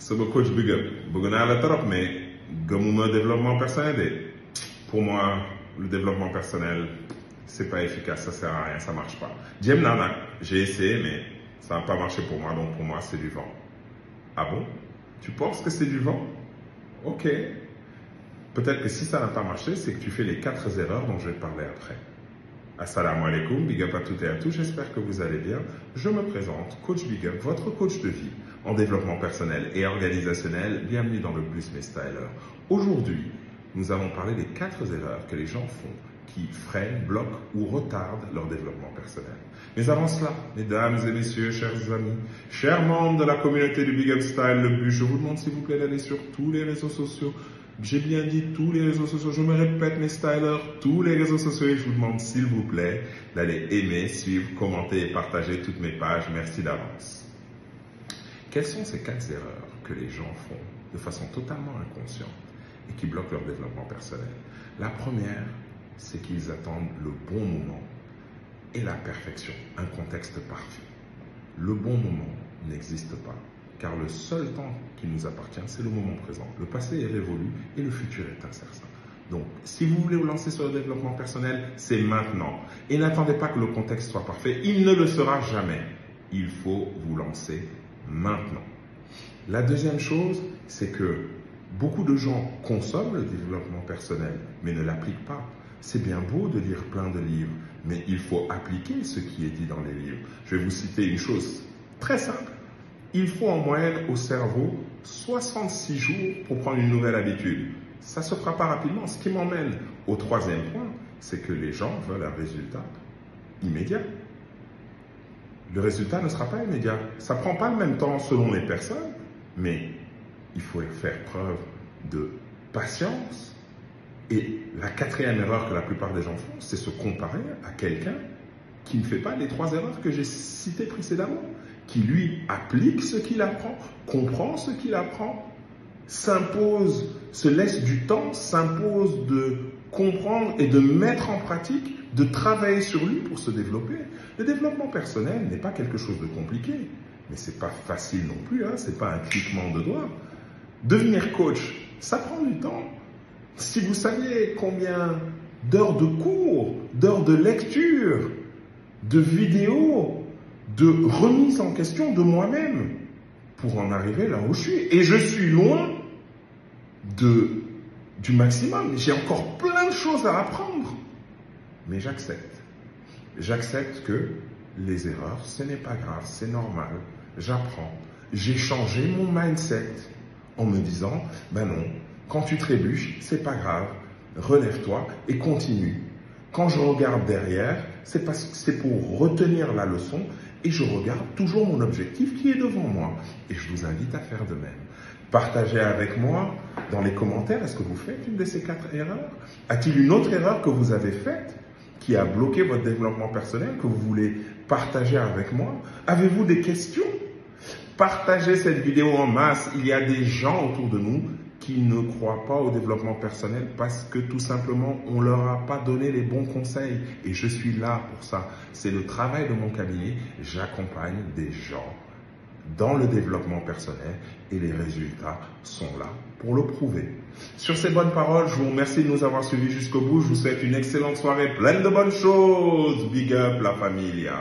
sama coach Big Up bëgg naa la trop mais gëmuma développement personnel de. Pour moi le développement personnel c'est pas efficace, ça sert à rien, ça marche pas. Jéem naa nag, j'ai essayé mais ça n'a pas marché pour moi, donc pour moi c'est du vent. Ah bon? Tu penses que c'est du vent? Ok. Peut-être que si ça n'a pas marché, c'est que tu fais les 4 erreurs dont je vais te parler après. Assalamu alaikum, Big Up à toutes et à tous, j'espère que vous allez bien. Je me présente, Coach Big Up, votre coach de vie en développement personnel et organisationnel. Bienvenue dans le Plus Mes Stylers. Aujourd'hui, nous allons parler des 4 erreurs que les gens font qui freinent, bloquent ou retardent leur développement personnel. Mais avant cela, mesdames et messieurs, chers amis, chers membres de la communauté du Big Up Style, le but, je vous demande s'il vous plaît d'aller sur tous les réseaux sociaux. J'ai bien dit tous les réseaux sociaux, je me répète mes stylers, tous les réseaux sociaux, et je vous demande s'il vous plaît d'aller aimer, suivre, commenter et partager toutes mes pages. Merci d'avance. Quelles sont ces 4 erreurs que les gens font de façon totalement inconsciente et qui bloquent leur développement personnel? La première, c'est qu'ils attendent le bon moment et la perfection, un contexte parfait. Le bon moment n'existe pas, car le seul temps qui nous appartient, c'est le moment présent. Le passé est révolu et le futur est incertain. Donc, si vous voulez vous lancer sur le développement personnel, c'est maintenant. Et n'attendez pas que le contexte soit parfait, il ne le sera jamais. Il faut vous lancer maintenant. La deuxième chose, c'est que beaucoup de gens consomment le développement personnel, mais ne l'appliquent pas. C'est bien beau de lire plein de livres, mais il faut appliquer ce qui est dit dans les livres. Je vais vous citer une chose très simple. Il faut en moyenne au cerveau 66 jours pour prendre une nouvelle habitude. Ça ne se fera pas rapidement. Ce qui m'emmène au 3e point, c'est que les gens veulent un résultat immédiat. Le résultat ne sera pas immédiat. Ça ne prend pas le même temps selon les personnes, mais il faut faire preuve de patience. Et la 4e erreur que la plupart des gens font, c'est se comparer à quelqu'un qui ne fait pas les 3 erreurs que j'ai citées précédemment, qui lui applique ce qu'il apprend, comprend ce qu'il apprend, s'impose, se laisse du temps, s'impose de comprendre et de mettre en pratique, de travailler sur lui pour se développer. Le développement personnel n'est pas quelque chose de compliqué, mais c'est pas facile non plus, hein, c'est pas un cliquement de doigts. Devenir coach, ça prend du temps. Si vous saviez combien d'heures de cours, d'heures de lecture, de vidéos, de remise en question de moi-même pour en arriver là où je suis. Et je suis loin du maximum. J'ai encore plein de choses à apprendre. Mais j'accepte. J'accepte que les erreurs, ce n'est pas grave, c'est normal. J'apprends. J'ai changé mon mindset en me disant, ben non, quand tu trébuches, c'est pas grave, relève-toi et continue. Quand je regarde derrière, c'est parce que c'est pour retenir la leçon et je regarde toujours mon objectif qui est devant moi. Et je vous invite à faire de même. Partagez avec moi dans les commentaires, est-ce que vous faites une de ces 4 erreurs? A-t-il une autre erreur que vous avez faite qui a bloqué votre développement personnel, que vous voulez partager avec moi? Avez-vous des questions? Partagez cette vidéo en masse. Il y a des gens autour de nous qui ne croient pas au développement personnel parce que tout simplement, on ne leur a pas donné les bons conseils. Et je suis là pour ça. C'est le travail de mon cabinet. J'accompagne des gens dans le développement personnel et les résultats sont là pour le prouver. Sur ces bonnes paroles, je vous remercie de nous avoir suivis jusqu'au bout. Je vous souhaite une excellente soirée pleine de bonnes choses. Big up la familia.